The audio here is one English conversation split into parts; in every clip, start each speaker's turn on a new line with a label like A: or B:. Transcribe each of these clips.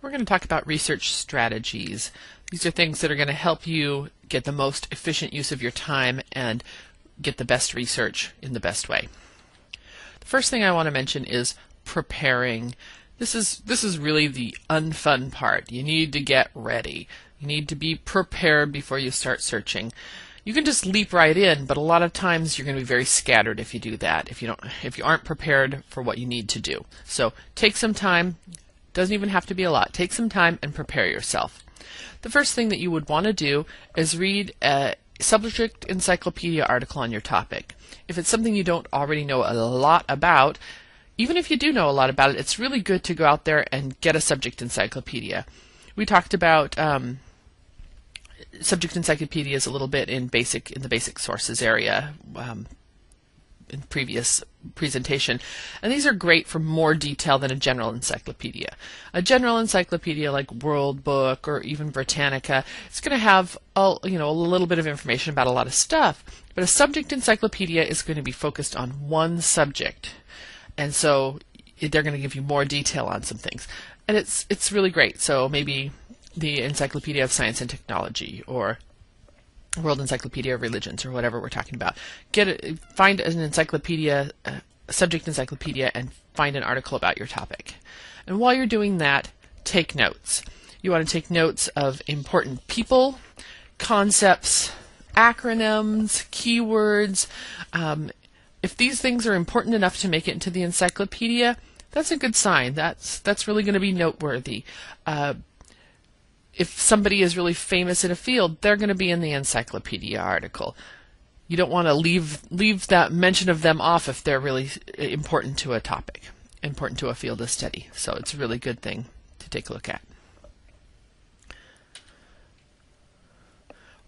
A: We're going to talk about research strategies. These are things that are going to help you get the most efficient use of your time and get the best research in the best way. The first thing I want to mention is preparing. This is really the unfun part. You need to get ready. You need to be prepared before you start searching. You can just leap right in, but a lot of times you're going to be very scattered if you do that, if you aren't prepared for what you need to do. So take some time. Doesn't even have to be a lot. Take some time and prepare yourself. The first thing that you would want to do is read a subject encyclopedia article on your topic. If it's something you don't already know a lot about, even if you do know a lot about it, it's really good to go out there and get a subject encyclopedia. We talked about subject encyclopedias a little bit in the basic sources area in previous presentation, and these are great for more detail than a general encyclopedia. A general encyclopedia like World Book or even Britannica, it's going to have a little bit of information about a lot of stuff, but a subject encyclopedia is going to be focused on one subject, and so they're going to give you more detail on some things, and it's really great. So maybe the Encyclopedia of Science and Technology or World Encyclopedia of Religions or whatever we're talking about. Find an encyclopedia, a subject encyclopedia, and find an article about your topic. And while you're doing that, take notes. You want to take notes of important people, concepts, acronyms, keywords. If these things are important enough to make it into the encyclopedia, that's a good sign. That's really going to be noteworthy. If somebody is really famous in a field, they're going to be in the encyclopedia article. You don't want to leave that mention of them off if they're really important to a topic, important to a field of study. So it's a really good thing to take a look at.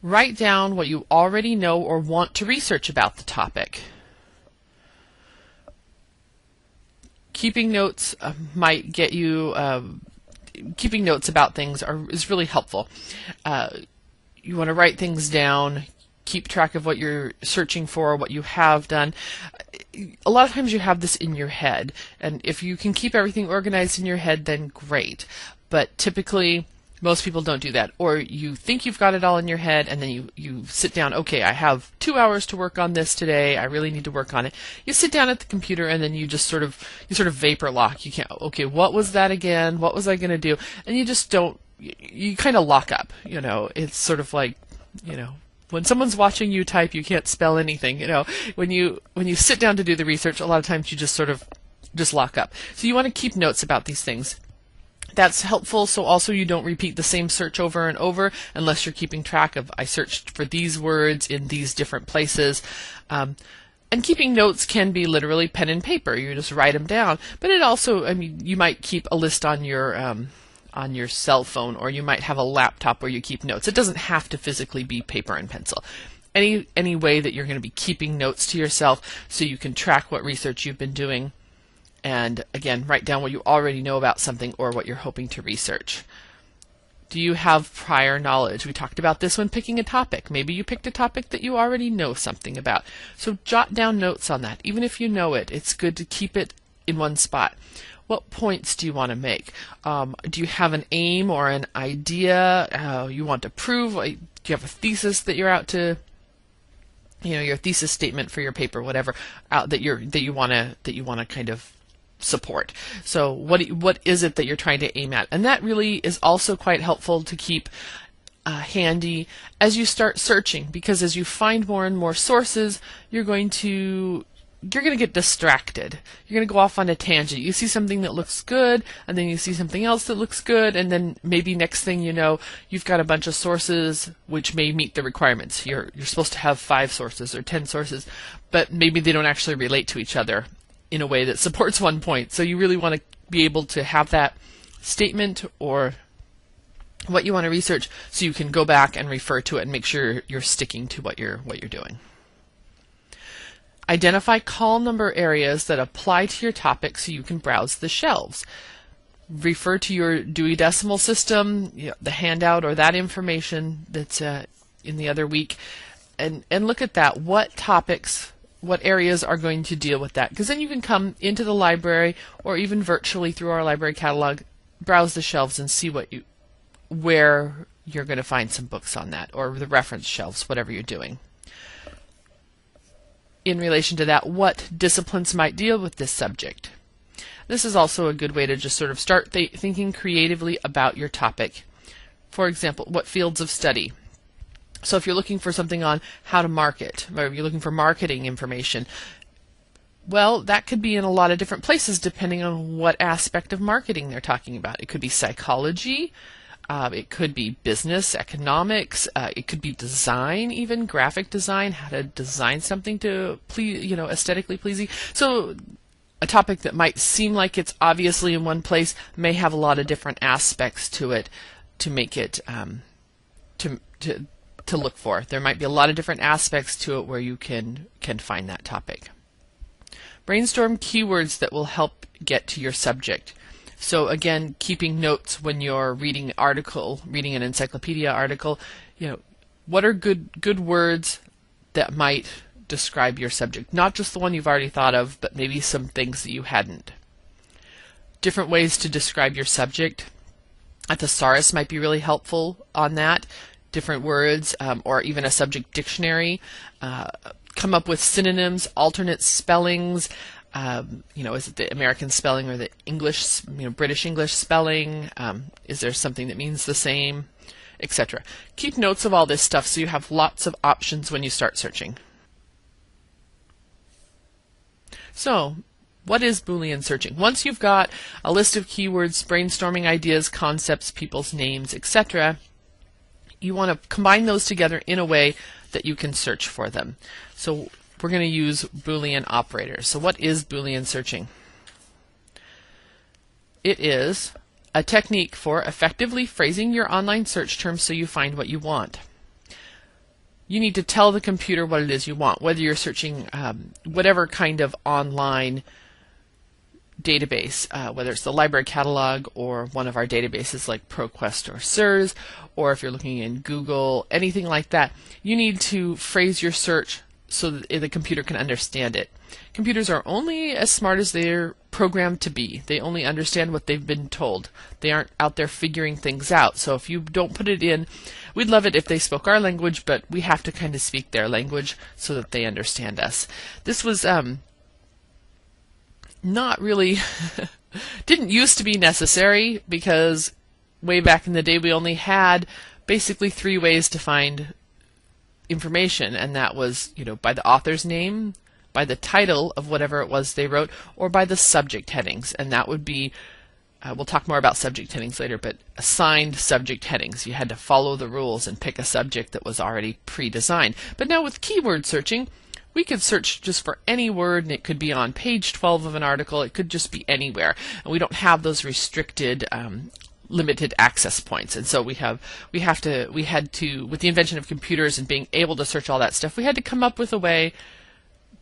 A: Write down what you already know or want to research about the topic. Keeping notes might get you keeping notes about things is really helpful. You want to write things down, keep track of what you're searching for, what you have done. A lot of times you have this in your head, and if you can keep everything organized in your head, then great. But typically, most people don't do that. Or you think you've got it all in your head, and then you sit down, okay, I have 2 hours to work on this today, I really need to work on it. You sit down at the computer, and then you sort of vapor lock. You can't, okay, what was that again? What was I going to do? And you just don't, you kind of lock up, It's sort of like, when someone's watching you type, you can't spell anything, When you sit down to do the research, a lot of times you just lock up. So you want to keep notes about these things. That's helpful, so also you don't repeat the same search over and over unless you're keeping track of, I searched for these words in these different places. And keeping notes can be literally pen and paper. You just write them down. But it also, you might keep a list on your cell phone, or you might have a laptop where you keep notes. It doesn't have to physically be paper and pencil. Any way that you're going to be keeping notes to yourself so you can track what research you've been doing. And again, write down what you already know about something or what you're hoping to research. Do you have prior knowledge? We talked about this when picking a topic. Maybe you picked a topic that you already know something about. So jot down notes on that. Even if you know it, it's good to keep it in one spot. What points do you want to make? Do you have an aim or an idea you want to prove? Do you have a thesis that you're out to, your thesis statement for your paper, whatever, that you want to kind of support. So what is it that you're trying to aim at? And that really is also quite helpful to keep handy as you start searching, because as you find more and more sources, you're going to get distracted. You're going to go off on a tangent. You see something that looks good, and then you see something else that looks good, and then maybe next thing you know, you've got a bunch of sources which may meet the requirements. You're supposed to have 5 sources or 10 sources, but maybe they don't actually relate to each other in a way that supports one point. So you really want to be able to have that statement or what you want to research so you can go back and refer to it and make sure you're sticking to what you're doing. Identify call number areas that apply to your topic so you can browse the shelves. Refer to your Dewey Decimal System, the handout or that information that's in the other week, and look at that. What topics, what areas are going to deal with that? Because then you can come into the library or even virtually through our library catalog browse the shelves and see where you're going to find some books on that, or the reference shelves, whatever you're doing. In relation to that, what disciplines might deal with this subject? This is also a good way to just sort of start thinking creatively about your topic. For example, what fields of study? So if you're looking for something on how to market, or if you're looking for marketing information, well, that could be in a lot of different places depending on what aspect of marketing they're talking about. It could be psychology, it could be business, economics, it could be design, even graphic design, how to design something to please, aesthetically pleasing. So a topic that might seem like it's obviously in one place may have a lot of different aspects to it to make it to look for. There might be a lot of different aspects to it where you can find that topic. Brainstorm keywords that will help get to your subject. So again, keeping notes when you're reading an encyclopedia article, what are good words that might describe your subject? Not just the one you've already thought of, but maybe some things that you hadn't. Different ways to describe your subject. A thesaurus might be really helpful on that. Different words, or even a subject dictionary. Come up with synonyms, alternate spellings. Is it the American spelling or the English, British English spelling? Is there something that means the same, etc. Keep notes of all this stuff so you have lots of options when you start searching. So, what is Boolean searching? Once you've got a list of keywords, brainstorming ideas, concepts, people's names, etc., you want to combine those together in a way that you can search for them. So we're going to use Boolean operators. So what is Boolean searching? It is a technique for effectively phrasing your online search terms so you find what you want. You need to tell the computer what it is you want, whether you're searching whatever kind of online database, whether it's the library catalog or one of our databases like ProQuest or SIRS, or if you're looking in Google, anything like that. You need to phrase your search so that the computer can understand it. Computers are only as smart as they're programmed to be. They only understand what they've been told. They aren't out there figuring things out. So if you don't put it in, we'd love it if they spoke our language, but we have to kind of speak their language so that they understand us. This was not really didn't used to be necessary, because way back in the day we only had basically 3 ways to find information, and that was by the author's name, by the title of whatever it was they wrote, or by the subject headings. And that would be we'll talk more about subject headings later, but assigned subject headings. You had to follow the rules and pick a subject that was already pre-designed. But now with keyword searching, we could search just for any word, and it could be on page 12 of an article. It could just be anywhere, and we don't have those restricted limited access points. And so we had to, with the invention of computers and being able to search all that stuff, we had to come up with a way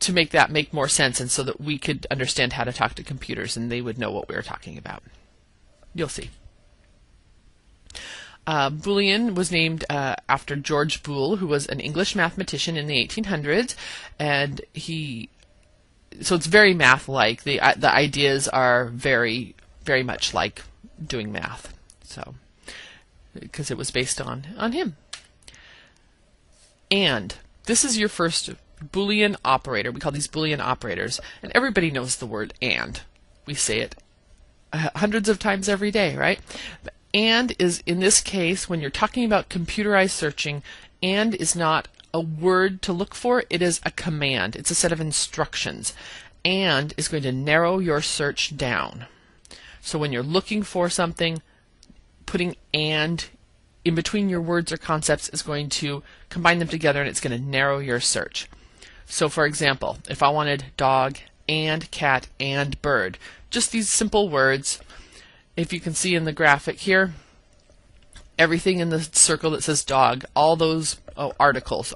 A: to make that make more sense, and so that we could understand how to talk to computers and they would know what we were talking about. You'll see. Boolean was named after George Boole, who was an English mathematician in the 1800s, and so it's very math-like. The ideas are very, very much like doing math. So, because it was based on him. And this is your first Boolean operator. We call these Boolean operators, and everybody knows the word "and." We say it hundreds of times every day, right? And is, in this case, when you're talking about computerized searching, and is not a word to look for, it is a command. It's a set of instructions. And is going to narrow your search down. So when you're looking for something, putting "and" in between your words or concepts is going to combine them together, and it's going to narrow your search. So for example, if I wanted dog and cat and bird, just these simple words. If you can see in the graphic here, everything in the circle that says dog, all those articles,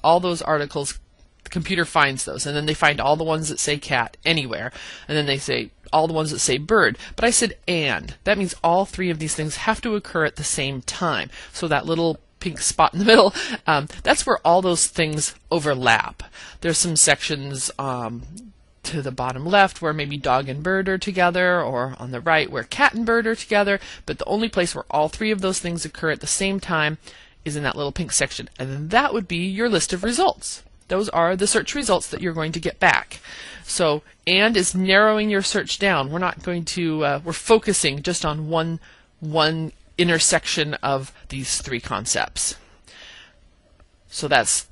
A: the computer finds those, and then they find all the ones that say cat anywhere, and then they say all the ones that say bird. But I said "and." That means all 3 of these things have to occur at the same time. So that little pink spot in the middle, that's where all those things overlap. There's some sections to the bottom left where maybe dog and bird are together, or on the right where cat and bird are together, but the only place where all three of those things occur at the same time is in that little pink section. And then that would be your list of results. Those are the search results that you're going to get back. So and is narrowing your search down. We're not going to we're focusing just on one intersection of these three concepts. So that's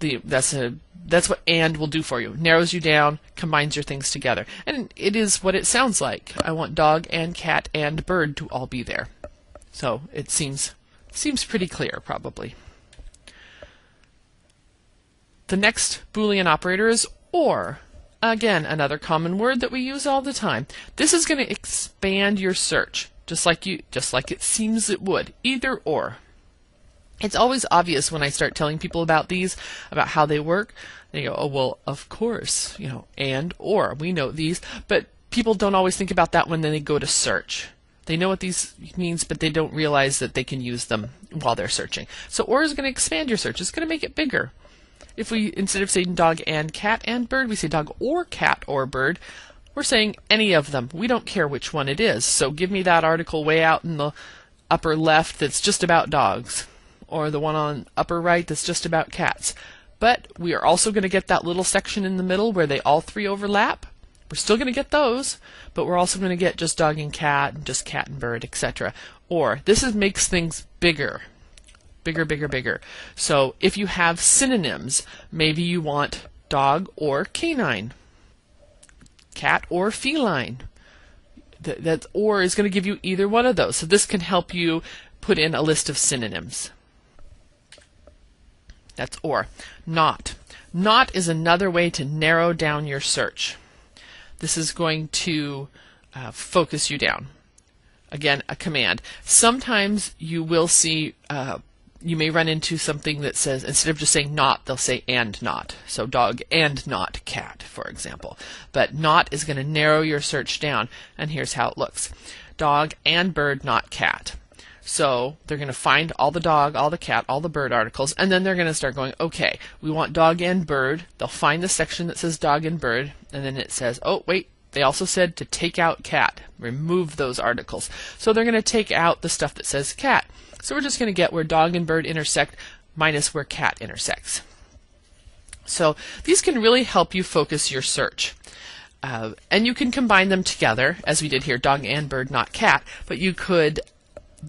A: what and will do for you. Narrows you down, combines your things together. And it is what it sounds like. I want dog and cat and bird to all be there. So it seems pretty clear, probably. The next Boolean operator is OR. Again, another common word that we use all the time. This is going to expand your search, just like it seems it would. Either or. It's always obvious when I start telling people about these, about how they work. They go, oh, well, of course, and or. We know these, but people don't always think about that when they go to search. They know what these means, but they don't realize that they can use them while they're searching. So or is going to expand your search. It's going to make it bigger. If we, instead of saying dog and cat and bird, we say dog or cat or bird, we're saying any of them. We don't care which one it is. So give me that article way out in the upper left that's just about dogs, or the one on upper right that's just about cats. But we are also going to get that little section in the middle where they all three overlap. We're still going to get those, but we're also going to get just dog and cat, and just cat and bird, etc. Or this makes things bigger. Bigger, bigger, bigger. So if you have synonyms, maybe you want dog or canine, cat or feline. That or is going to give you either one of those. So this can help you put in a list of synonyms. That's or. Not. Not is another way to narrow down your search. This is going to focus you down. Again, a command. Sometimes you will see, you may run into something that says, instead of just saying not, they'll say and not. So dog and not cat, for example. But not is going to narrow your search down, and here's how it looks. Dog and bird, not cat. So they're going to find all the dog, all the cat, all the bird articles, and then they're going to start going, okay, we want dog and bird. They'll find the section that says dog and bird, and then it says, oh, wait, they also said to take out cat, remove those articles. So they're going to take out the stuff that says cat. So we're just going to get where dog and bird intersect minus where cat intersects. So these can really help you focus your search. And you can combine them together, as we did here, dog and bird, not cat, but you could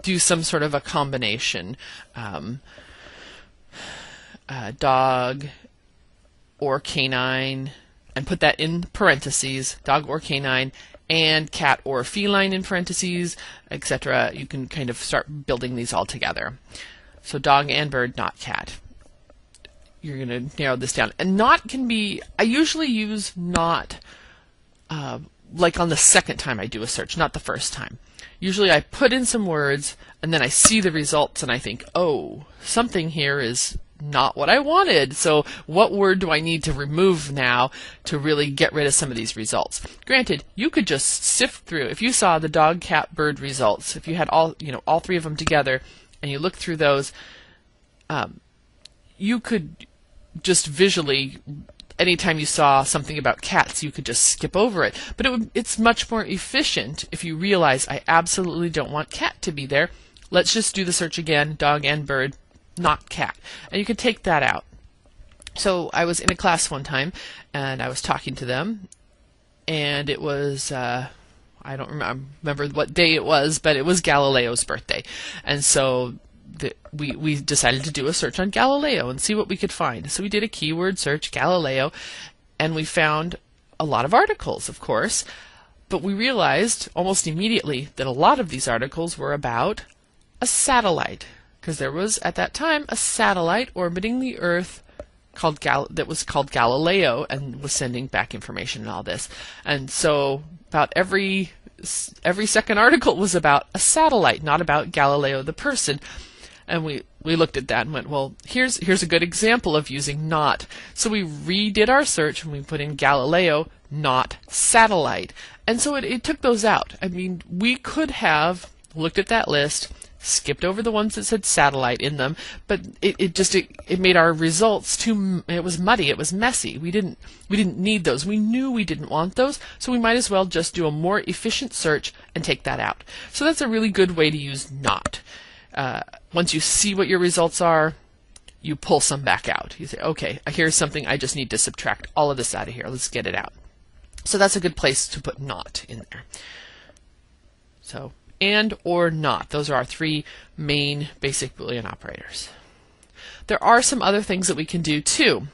A: do some sort of a combination. Dog or canine, and put that in parentheses, dog or canine, and cat or feline in parentheses, etc. You can kind of start building these all together. So dog and bird, not cat. You're going to narrow this down. And not can be, I usually use not like on the second time I do a search, not the first time. Usually I put in some words, and then I see the results, and I think, oh, something here is not what I wanted. So what word do I need to remove now to really get rid of some of these results? Granted, you could just sift through. If you saw the dog, cat, bird results, if you had all three of them together, and you look through those, you could just visually, anytime you saw something about cats, you could just skip over it. But it's much more efficient if you realize I absolutely don't want cat to be there. Let's just do the search again, dog and bird, not cat. And you can take that out. So I was in a class one time, and I was talking to them, and it was, I don't remember what day it was, but it was Galileo's birthday. And so we decided to do a search on Galileo and see what we could find. So we did a keyword search, Galileo, and we found a lot of articles, of course, but we realized almost immediately that a lot of these articles were about a satellite, because there was, at that time, a satellite orbiting the Earth that was called Galileo and was sending back information and all this. And so about every second article was about a satellite, not about Galileo the person. And we looked at that and went, well, here's a good example of using not. So we redid our search and we put in Galileo, not satellite. And so it took those out. I mean, we could have looked at that list, skipped over the ones that said satellite in them, but it made our results it was muddy, it was messy. We didn't need those. We knew we didn't want those, so we might as well just do a more efficient search and take that out. So that's a really good way to use not. Once you see what your results are, you pull some back out. You say, okay, here's something I just need to subtract all of this out of here. Let's get it out. So that's a good place to put not in there. So and or not. Those are our three main basic Boolean operators. There are some other things that we can do too.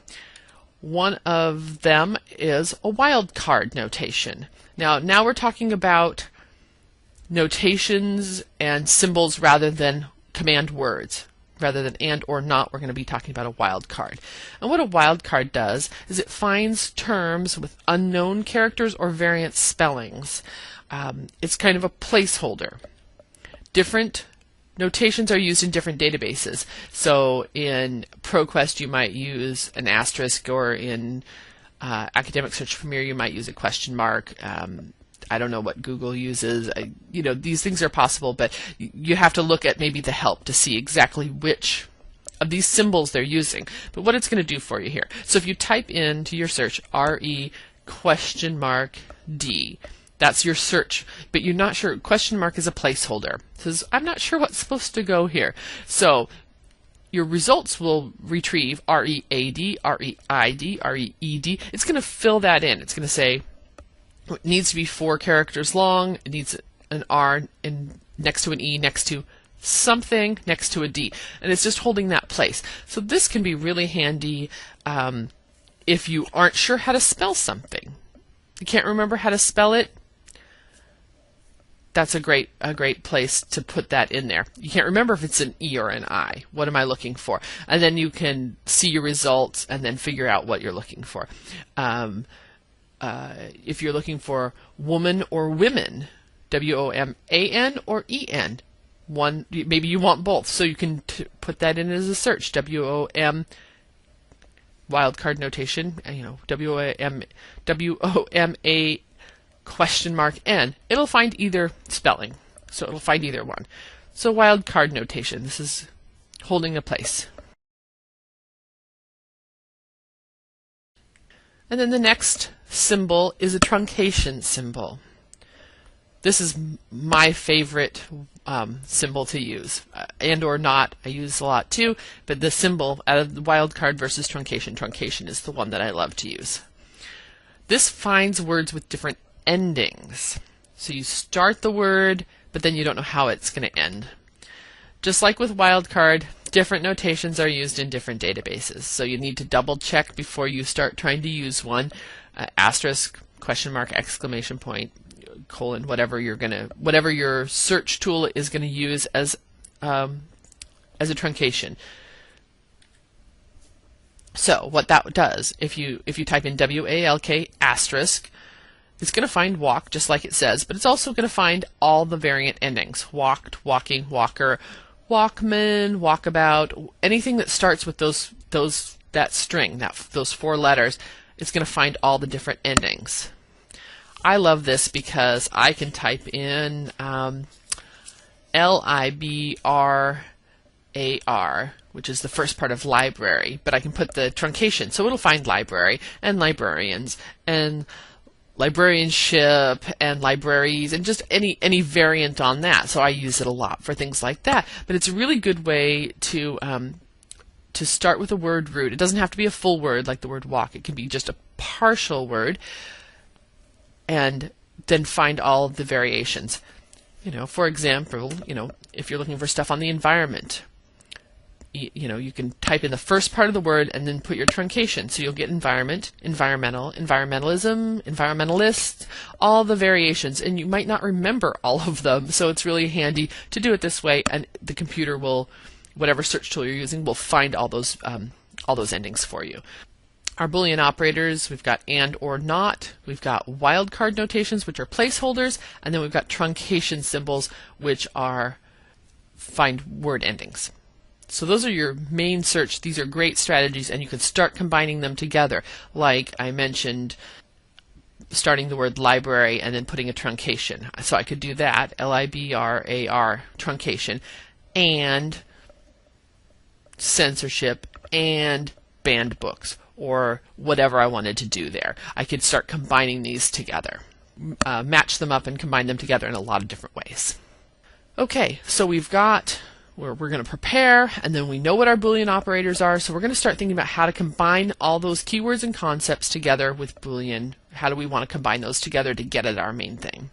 A: One of them is a wildcard notation. Now we're talking about notations and symbols rather than command words. Rather than and or not, we're going to be talking about a wildcard. And what a wildcard does is it finds terms with unknown characters or variant spellings. It's kind of a placeholder. Different notations are used in different databases. So in ProQuest you might use an asterisk, or in Academic Search Premier you might use a question mark. I don't know what Google uses. These things are possible, but you have to look at maybe the help to see exactly which of these symbols they're using. But what it's going to do for you here. So if you type into your search RE question mark D, that's your search, but you're not sure. Question mark is a placeholder. It says, I'm not sure what's supposed to go here. So your results will retrieve READ, REID, REED. It's going to fill that in. It's going to say it needs to be 4 characters long. It needs an R next to an E, next to something, next to a D. And it's just holding that place. So this can be really handy if you aren't sure how to spell something. You can't remember how to spell it. That's a great place to put that in there. You can't remember if it's an E or an I. What am I looking for? And then you can see your results and then figure out what you're looking for. If you're looking for woman or women, WOMAN or EN, maybe you want both, so you can put that in as a search. WOM wildcard notation, WOMA question mark N. It'll find either spelling, so it'll find either one. So wildcard notation. This is holding a place. And then the next symbol is a truncation symbol. This is my favorite symbol to use. And or not, I use a lot too, but the symbol out of the wildcard versus truncation. Truncation is the one that I love to use. This finds words with different endings. So you start the word, but then you don't know how it's going to end. Just like with wildcard, different notations are used in different databases. So you need to double check before you start trying to use one. Asterisk, question mark, exclamation point, colon, whatever your search tool is going to use as a truncation. So what that does, if you type in WALK asterisk, it's going to find walk just like it says, but it's also going to find all the variant endings. Walked, walking, walker, walkman, walkabout, anything that starts with that string, those 4 letters, it's going to find all the different endings. I love this because I can type in LIBRAR, which is the first part of library, but I can put the truncation, so it'll find library and librarians and librarianship and libraries and just any variant on that. So I use it a lot for things like that. But it's a really good way to start with a word root. It doesn't have to be a full word like the word walk. It can be just a partial word, and then find all of the variations. For example, if you're looking for stuff on the environment, you can type in the first part of the word and then put your truncation. So you'll get environment, environmental, environmentalism, environmentalist, all the variations. And you might not remember all of them, so it's really handy to do it this way, and the computer will, whatever search tool you're using, will find all those endings for you. Our Boolean operators, we've got and or not, we've got wildcard notations, which are placeholders, and then we've got truncation symbols, which are find word endings. So those are your main search. These are great strategies, and you can start combining them together. Like I mentioned, starting the word library and then putting a truncation. So I could do that, LIBRAR truncation, and censorship and banned books, or whatever I wanted to do there. I could start combining these together, match them up and combine them together in a lot of different ways. Okay, so we've got where we're going to prepare, and then we know what our Boolean operators are, so we're going to start thinking about how to combine all those keywords and concepts together with Boolean. How do we want to combine those together to get at our main thing?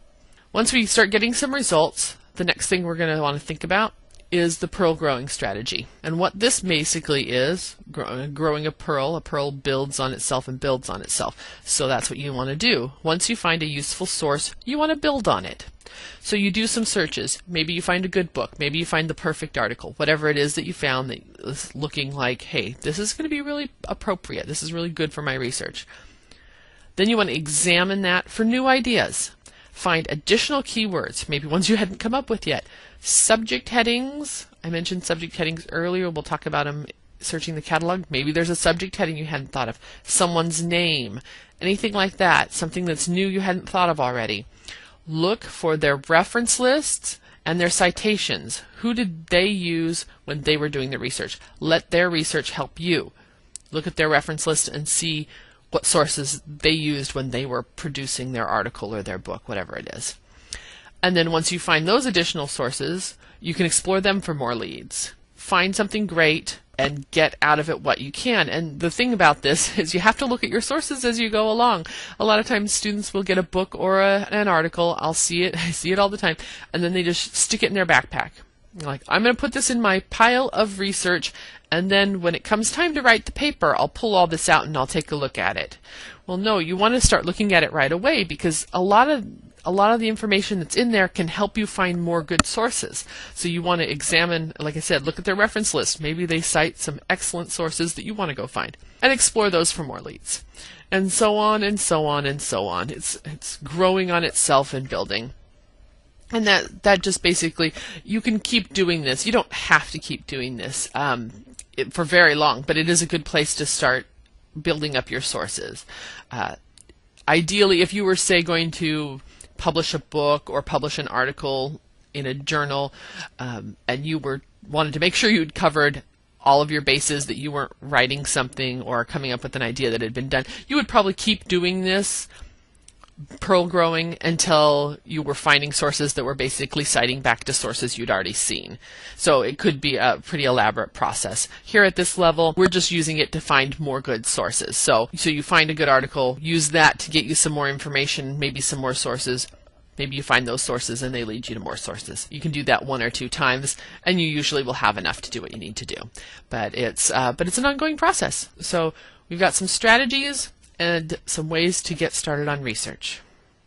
A: Once we start getting some results, the next thing we're going to want to think about is the Perl growing strategy. And what this basically is, growing a Perl builds on itself and builds on itself. So that's what you want to do. Once you find a useful source, you want to build on it. So you do some searches. Maybe you find a good book. Maybe you find the perfect article. Whatever it is that you found that is looking like, hey, this is going to be really appropriate. This is really good for my research. Then you want to examine that for new ideas. Find additional keywords, maybe ones you hadn't come up with yet. Subject headings. I mentioned subject headings earlier. We'll talk about them searching the catalog. Maybe there's a subject heading you hadn't thought of. Someone's name. Anything like that. Something that's new you hadn't thought of already. Look for their reference lists and their citations. Who did they use when they were doing the research? Let their research help you. Look at their reference list and see what sources they used when they were producing their article or their book, whatever it is. And then once you find those additional sources, you can explore them for more leads. Find something great and get out of it what you can. And the thing about this is you have to look at your sources as you go along. A lot of times students will get a book or an article. I'll see it. I see it all the time. And then they just stick it in their backpack. Like, I'm going to put this in my pile of research, and then when it comes time to write the paper, I'll pull all this out and I'll take a look at it. Well, no, you want to start looking at it right away, because a lot of the information that's in there can help you find more good sources. So you want to examine, like I said, look at their reference list. Maybe they cite some excellent sources that you want to go find, and explore those for more leads. And so on and so on and so on. It's growing on itself and building. And that just basically, you can keep doing this. You don't have to keep doing this for very long, but it is a good place to start building up your sources. Ideally, if you were, say, going to publish a book or publish an article in a journal, and you wanted to make sure you'd covered all of your bases, that you weren't writing something or coming up with an idea that had been done, you would probably keep doing this Perl growing until you were finding sources that were basically citing back to sources you'd already seen. So it could be a pretty elaborate process. Here at this level, we're just using it to find more good sources. So you find a good article, use that to get you some more information, maybe some more sources. Maybe you find those sources and they lead you to more sources. You can do that 1 or 2 times, and you usually will have enough to do what you need to do. But it's an ongoing process. So we've got some strategies and some ways to get started on research.